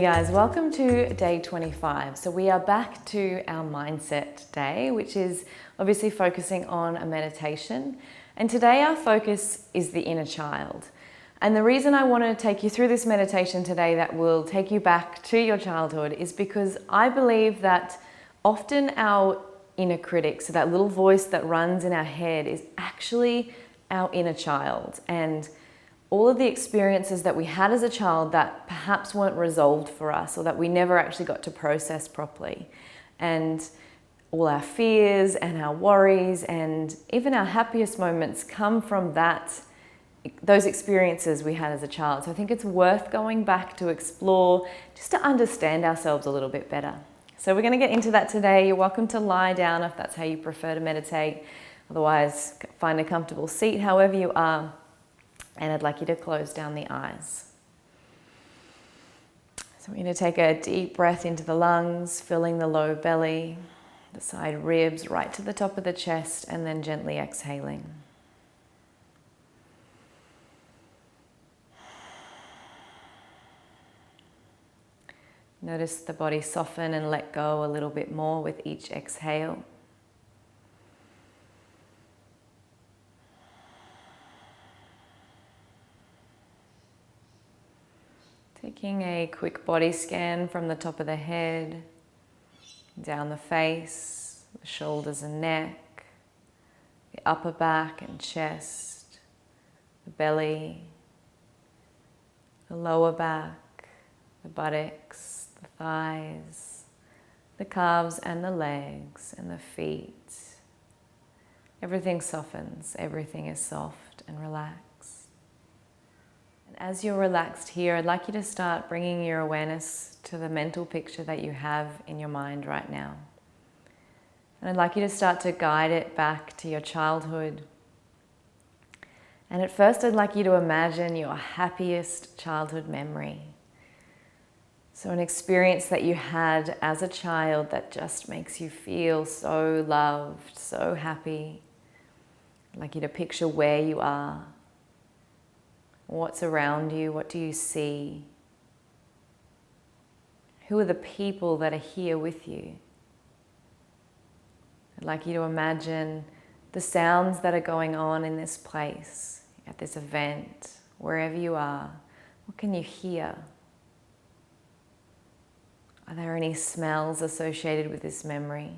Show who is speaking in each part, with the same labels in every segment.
Speaker 1: Hey guys, welcome to day 25. So we are back to our mindset day, which is obviously focusing on a meditation. And today our focus is the inner child. And the reason I want to take you through this meditation today that will take you back to your childhood is because I believe that often our inner critic, so that little voice that runs in our head, is actually our inner child. And all of the experiences that we had as a child that perhaps weren't resolved for us or that we never actually got to process properly. And all our fears and our worries and even our happiest moments come from those experiences we had as a child. So I think it's worth going back to explore, just to understand ourselves a little bit better. So we're going to get into that today. You're welcome to lie down if that's how you prefer to meditate. Otherwise, find a comfortable seat, however you are. And I'd like you to close down the eyes. So we're going to take a deep breath into the lungs, filling the low belly, the side ribs, right to the top of the chest, and then gently exhaling. Notice the body soften and let go a little bit more with each exhale. Taking a quick body scan from the top of the head, down the face, the shoulders and neck, the upper back and chest, the belly, the lower back, the buttocks, the thighs, the calves and the legs and the feet. Everything softens, everything is soft and relaxed. As you're relaxed here, I'd like you to start bringing your awareness to the mental picture that you have in your mind right now. And I'd like you to start to guide it back to your childhood. And at first, I'd like you to imagine your happiest childhood memory. So an experience that you had as a child that just makes you feel so loved, so happy. I'd like you to picture where you are. What's around you? What do you see? Who are the people that are here with you? I'd like you to imagine the sounds that are going on in this place, at this event, wherever you are. What can you hear? Are there any smells associated with this memory?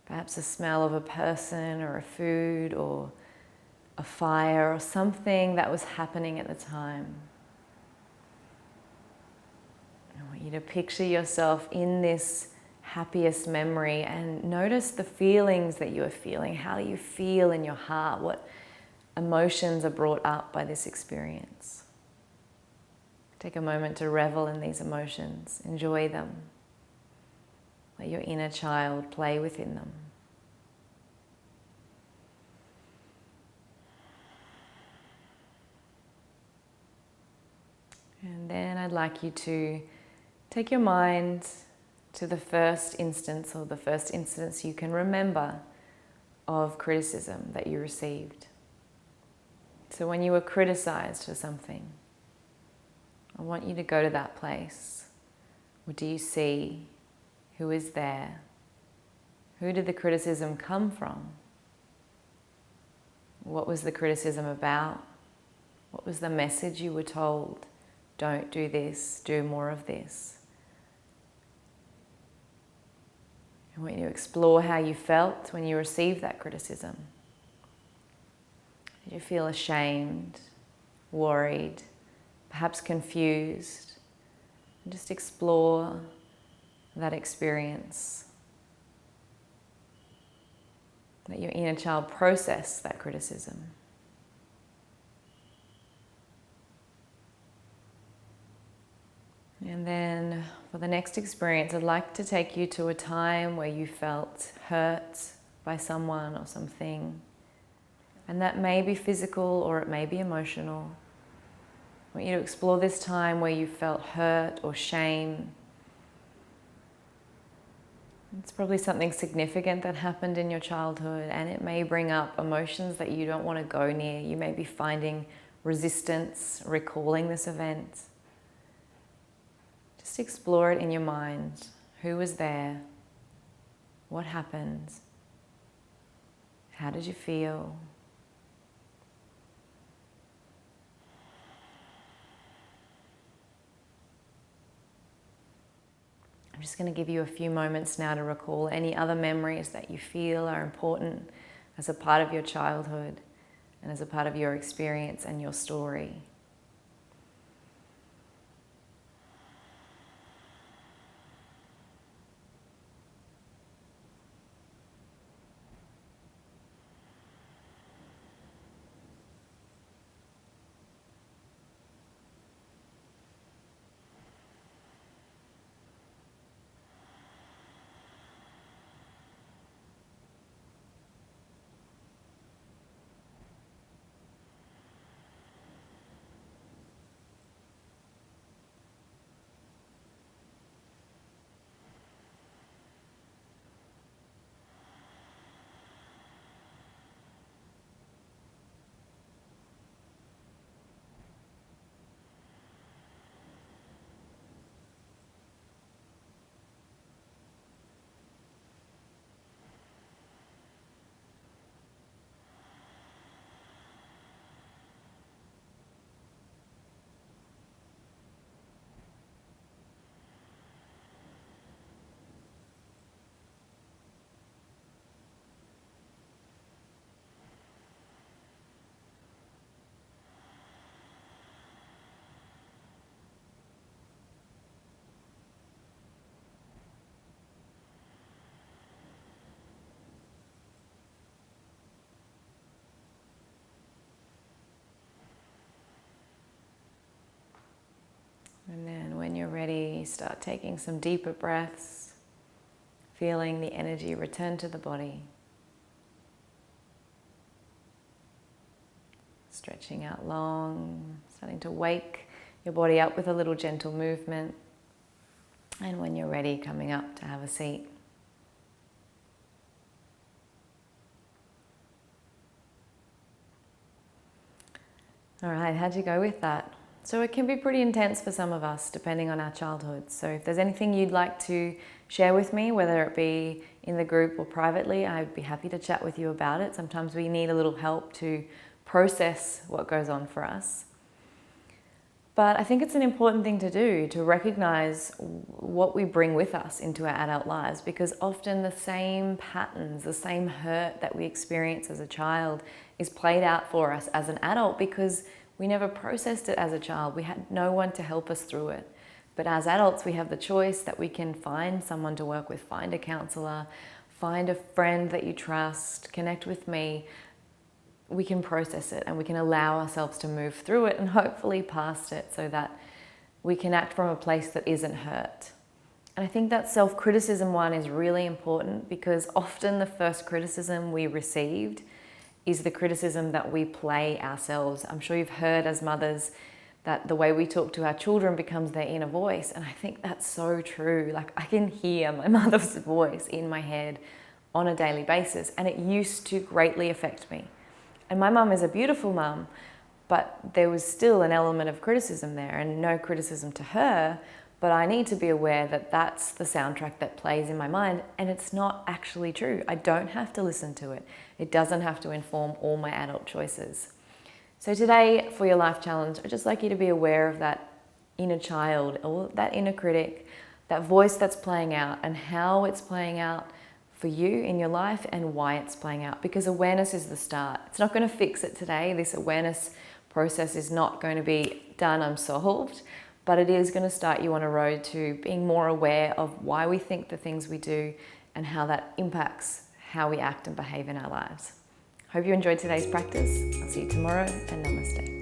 Speaker 1: Perhaps a smell of a person or a food or a fire or something that was happening at the time. I want you to picture yourself in this happiest memory and notice the feelings that you are feeling. How do you feel in your heart? What emotions are brought up by this experience? Take a moment to revel in these emotions. Enjoy them. Let your inner child play within them. And then I'd like you to take your mind to the first instance or the first instance you can remember of criticism that you received. So when you were criticized for something, I want you to go to that place. What do you see? Who is there? Who did the criticism come from? What was the criticism about? What was the message you were told? Don't do this, do more of this. I want you to explore how you felt when you received that criticism. Did you feel ashamed, worried, perhaps confused? And just explore that experience. Let your inner child process that criticism. And then for the next experience, I'd like to take you to a time where you felt hurt by someone or something. And that may be physical or it may be emotional. I want you to explore this time where you felt hurt or shame. It's probably something significant that happened in your childhood, and it may bring up emotions that you don't want to go near. You may be finding resistance recalling this event. Just explore it in your mind. Who was there? What happened? How did you feel? I'm just going to give you a few moments now to recall any other memories that you feel are important as a part of your childhood and as a part of your experience and your story. And then when you're ready, start taking some deeper breaths, feeling the energy return to the body. Stretching out long, starting to wake your body up with a little gentle movement. And when you're ready, coming up to have a seat. All right, how'd you go with that? So it can be pretty intense for some of us, depending on our childhood. So if there's anything you'd like to share with me, whether it be in the group or privately, I'd be happy to chat with you about it. Sometimes we need a little help to process what goes on for us. But I think it's an important thing to do, to recognize what we bring with us into our adult lives, because often the same patterns, the same hurt that we experience as a child is played out for us as an adult because we never processed it as a child. We had no one to help us through it. But as adults, we have the choice that we can find someone to work with, find a counselor, find a friend that you trust, connect with me. We can process it and we can allow ourselves to move through it and hopefully past it so that we can act from a place that isn't hurt. And I think that self-criticism one is really important because often the first criticism we received is the criticism that we play ourselves. I'm sure you've heard as mothers that the way we talk to our children becomes their inner voice. And I think that's so true. Like I can hear my mother's voice in my head on a daily basis, and it used to greatly affect me. And my mum is a beautiful mum, but there was still an element of criticism there, and no criticism to her, but I need to be aware that that's the soundtrack that plays in my mind, and it's not actually true. I don't have to listen to it. It doesn't have to inform all my adult choices. So today, for your life challenge, I'd just like you to be aware of that inner child, or that inner critic, that voice that's playing out, and how it's playing out for you in your life and why it's playing out, because awareness is the start. It's not going to fix it today. This awareness process is not going to be done, I'm solved, but it is going to start you on a road to being more aware of why we think the things we do and how that impacts how we act and behave in our lives. Hope you enjoyed today's practice. I'll see you tomorrow, and namaste.